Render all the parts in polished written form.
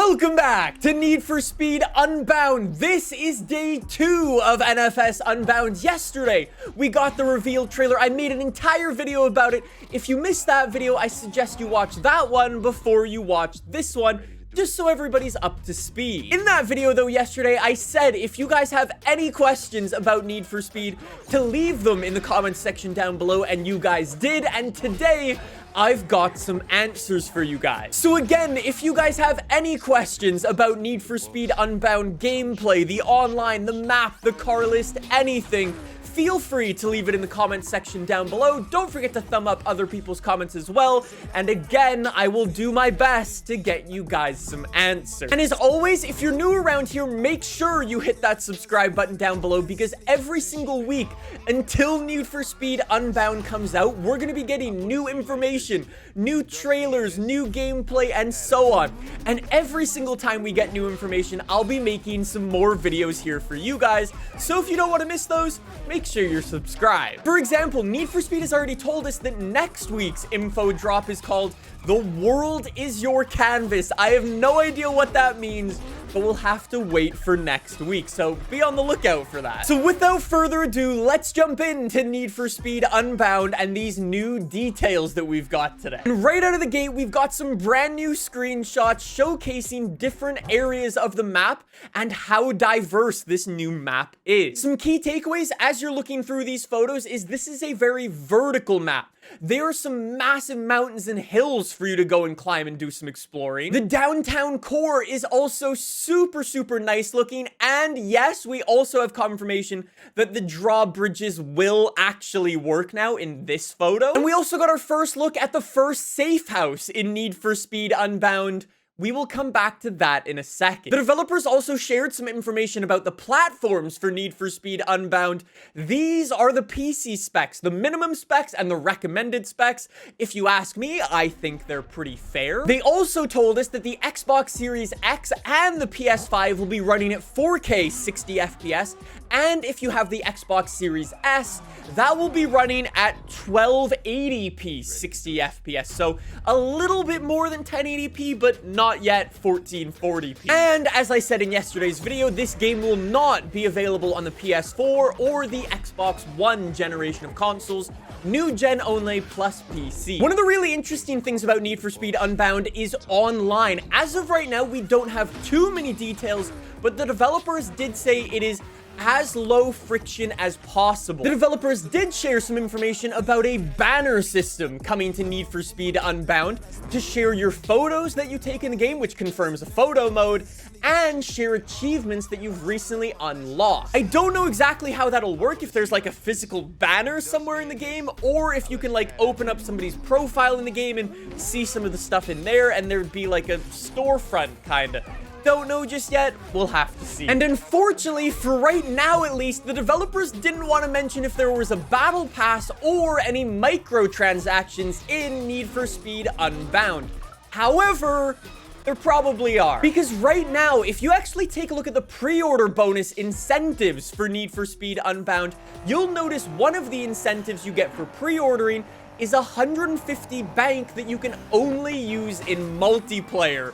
Welcome back to Need for Speed Unbound. This is day 2 of NFS Unbound. Yesterday, we got the reveal trailer. I made an entire video about it. If you missed that video, I suggest you watch that one before you watch this one, just so everybody's up to speed. In that video, though, yesterday, I said if you guys have any questions about Need for Speed, to leave them in the comments section down below, and you guys did. And today, I've got some answers for you guys. So again, if you guys have any questions about Need for Speed Unbound gameplay, the online, the map, the car list, anything, feel free to leave it in the comments section down below. Don't forget to thumb up other people's comments as well. And again, I will do my best to get you guys some answers. And as always, if you're new around here, make sure you hit that subscribe button down below, because every single week until Need for Speed Unbound comes out, we're going to be getting new information, new trailers, new gameplay, and so on. And every single time we get new information, I'll be making some more videos here for you guys. So if you don't want to miss those, make sure you're subscribed. For example, Need for Speed has already told us that next week's info drop is called "The World is Your Canvas." I have no idea what that means, but we'll have to wait for next week, so be on the lookout for that. So without further ado, let's jump into Need for Speed Unbound and these new details that we've got today. And right out of the gate, we've got some brand new screenshots showcasing different areas of the map and how diverse this new map is. Some key takeaways as you're looking through these photos is this is a very vertical map. There are some massive mountains and hills for you to go and climb and do some exploring. The downtown core is also super nice looking. And yes, we also have confirmation that the drawbridges will actually work now in this photo. And we also got our first look at the first safe house in Need for Speed Unbound. We will come back to that in a second. The developers also shared some information about the platforms for Need for Speed Unbound. These are the PC specs, the minimum specs and the recommended specs. If you ask me, I think they're pretty fair. They also told us that the Xbox Series X and the PS5 will be running at 4K 60 FPS. And if you have the Xbox Series S, that will be running at 1280p 60 FPS. So a little bit more than 1080p, but not yet 1440p. And as I said in yesterday's video, this game will not be available on the PS4 or the Xbox One generation of consoles. New gen only plus PC. One of the really interesting things about Need for Speed Unbound is online. As of right now, we don't have too many details, but the developers did say it is as low friction as possible. The developers did share some information about a banner system coming to Need for Speed Unbound to share your photos that you take in the game, which confirms a photo mode, and share achievements that you've recently unlocked. I don't know exactly how that'll work, if there's like a physical banner somewhere in the game, or if you can like open up somebody's profile in the game and see some of the stuff in there, and there'd be like a storefront kinda. Don't know just yet. We'll have to see. And unfortunately, for right now at least, the developers didn't want to mention if there was a battle pass or any microtransactions in Need for Speed Unbound. However, there probably are. Because right now, if you actually take a look at the pre-order bonus incentives for Need for Speed Unbound, you'll notice one of the incentives you get for pre-ordering is 150 bank that you can only use in multiplayer.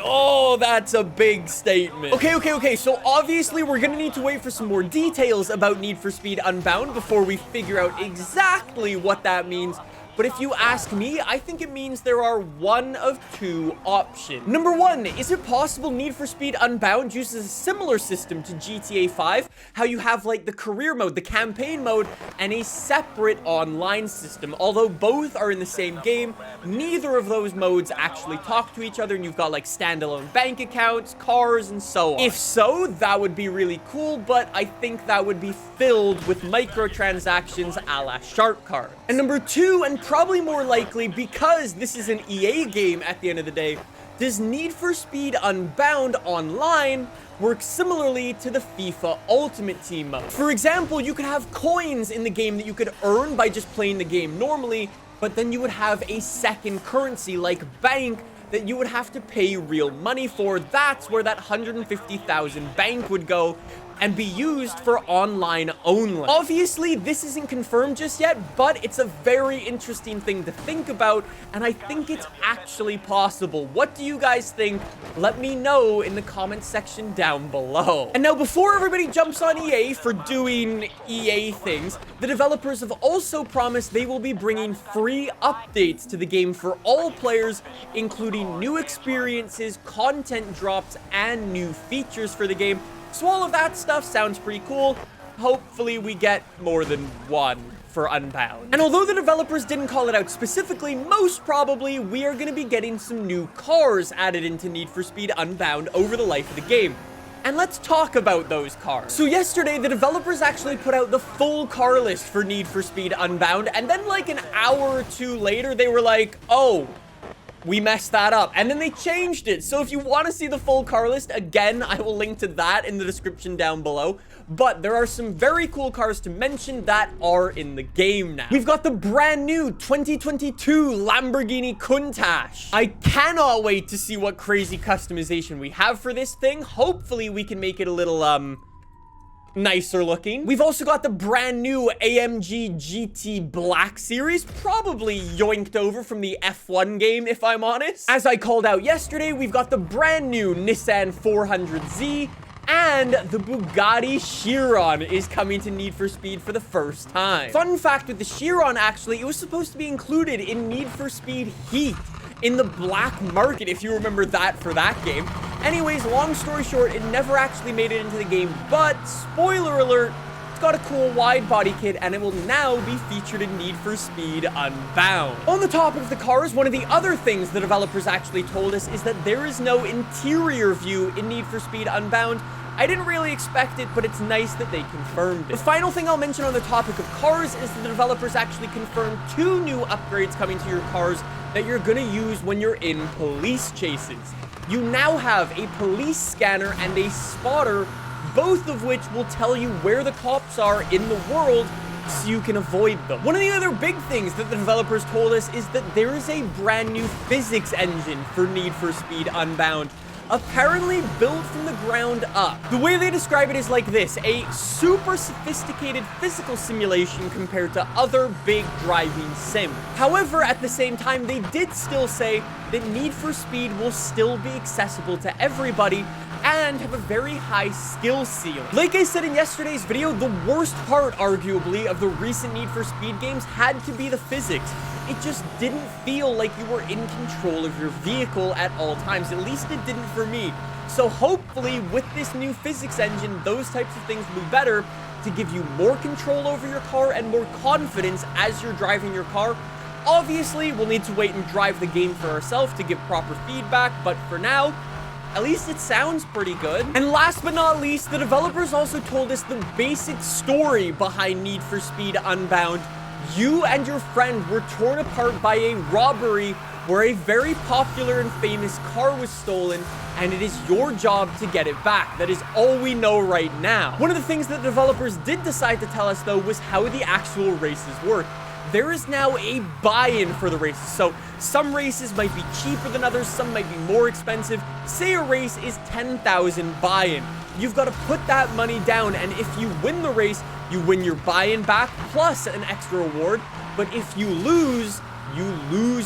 Oh, that's a big statement. Okay. So obviously we're gonna need to wait for some more details about Need for Speed Unbound before we figure out exactly what that means. But if you ask me, I think it means there are one of two options. Number one, is it possible Need for Speed Unbound uses a similar system to GTA 5? How you have like the career mode, the campaign mode, and a separate online system. Although both are in the same game, neither of those modes actually talk to each other, and you've got like standalone bank accounts, cars, and so on. If so, that would be really cool, but I think that would be filled with microtransactions a la Shark Card. And number two, and probably more likely, because this is an EA game at the end of the day, does Need for Speed Unbound Online work similarly to the FIFA Ultimate Team mode? For example, you could have coins in the game that you could earn by just playing the game normally, but then you would have a second currency like bank that you would have to pay real money for. That's where that 150,000 bank would go. and be used for online only. Obviously, this isn't confirmed just yet, but it's a very interesting thing to think about, and I think it's actually possible. What do you guys think? Let me know in the comment section down below. And now, before everybody jumps on EA for doing EA things, the developers have also promised they will be bringing free updates to the game for all players, including new experiences, content drops, and new features for the game. So all of that stuff sounds pretty cool. Hopefully we get more than one for Unbound. And although the developers didn't call it out specifically, most probably we are going to be getting some new cars added into Need for Speed Unbound over the life of the game. And let's talk about those cars. So yesterday, the developers actually put out the full car list for Need for Speed Unbound, and then like an hour or two later, they were like, oh, we messed that up. And then they changed it. So if you want to see the full car list, again, I will link to that in the description down below. But there are some very cool cars to mention that are in the game now. We've got the brand new 2022 Lamborghini Countach. I cannot wait to see what crazy customization we have for this thing. Hopefully we can make it a little, nicer looking. We've also got the brand new AMG GT Black Series, probably yoinked over from the F1 game, if I'm honest. As I called out yesterday, we've got the brand new Nissan 400Z, and the Bugatti Chiron is coming to Need for Speed for the first time. Fun fact with the Chiron, actually, it was supposed to be included in Need for Speed Heat in the black market, if you remember that for that game. Anyways, long story short, it never actually made it into the game, but spoiler alert, it's got a cool wide body kit, and it will now be featured in Need for Speed Unbound. On the topic of the cars, one of the other things the developers actually told us is that there is no interior view in Need for Speed Unbound. I didn't really expect it, but it's nice that they confirmed it. The final thing I'll mention on the topic of cars is that the developers actually confirmed 2 new upgrades coming to your cars that you're gonna use when you're in police chases. You now have a police scanner and a spotter, both of which will tell you where the cops are in the world so you can avoid them. One of the other big things that the developers told us is that there is a brand new physics engine for Need for Speed Unbound, apparently built from the ground up. The way they describe it is like this: a super sophisticated physical simulation compared to other big driving sims. However, at the same time, they did still say that Need for Speed will still be accessible to everybody and have a very high skill ceiling. Like I said in yesterday's video, the worst part, arguably, of the recent Need for Speed games had to be the physics. It just didn't feel like you were in control of your vehicle at all times. At least it didn't for me. So hopefully with this new physics engine, those types of things will be better to give you more control over your car and more confidence as you're driving your car. Obviously, we'll need to wait and drive the game for ourselves to give proper feedback, but for now, at least it sounds pretty good. And last but not least, the developers also told us the basic story behind Need for Speed Unbound. You and your friend were torn apart by a robbery where a very popular and famous car was stolen, and it is your job to get it back. That is all we know right now. One of the things that the developers did decide to tell us, though, was how the actual races work. There is now a buy-in for the races. So some races might be cheaper than others, some might be more expensive. Say a race is 10,000 buy-in. You've got to put that money down, and if you win the race, you win your buy-in back plus an extra reward. But if you lose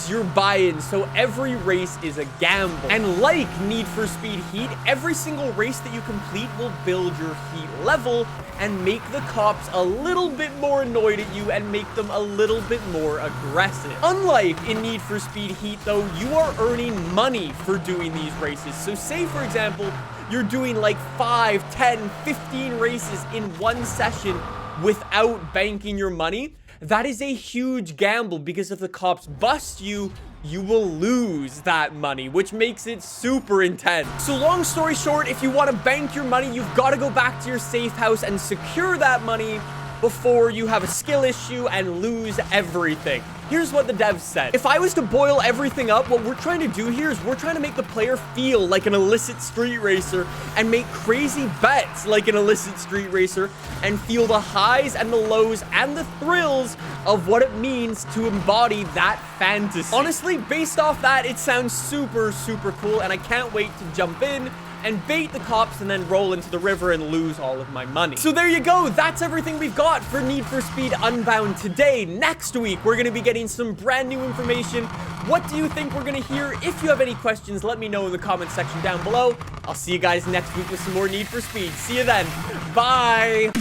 your buy-in. So every race is a gamble. And like Need for Speed Heat, every single race that you complete will build your heat level and make the cops a little bit more annoyed at you and make them a little bit more aggressive. Unlike in Need for Speed Heat, though, you are earning money for doing these races. So say, for example, you're doing like 5, 10, 15 races in one session without banking your money. That is a huge gamble, because if the cops bust you, you will lose that money, which makes it super intense. So long story short, if you want to bank your money, you've got to go back to your safe house and secure that money before you have a skill issue and lose everything. Here's what the devs said. If I was to boil everything up, what we're trying to do here is we're trying to make the player feel like an illicit street racer and make crazy bets like an illicit street racer and feel the highs and the lows and the thrills of what it means to embody that fantasy. Honestly, based off that, it sounds super, super cool, and I can't wait to jump in and bait the cops and then roll into the river and lose all of my money. So there you go. That's everything we've got for Need for Speed Unbound today. Next week, we're going to be getting some brand new information. What do you think we're going to hear? If you have any questions, let me know in the comment section down below. I'll see you guys next week with some more Need for Speed. See you then. Bye.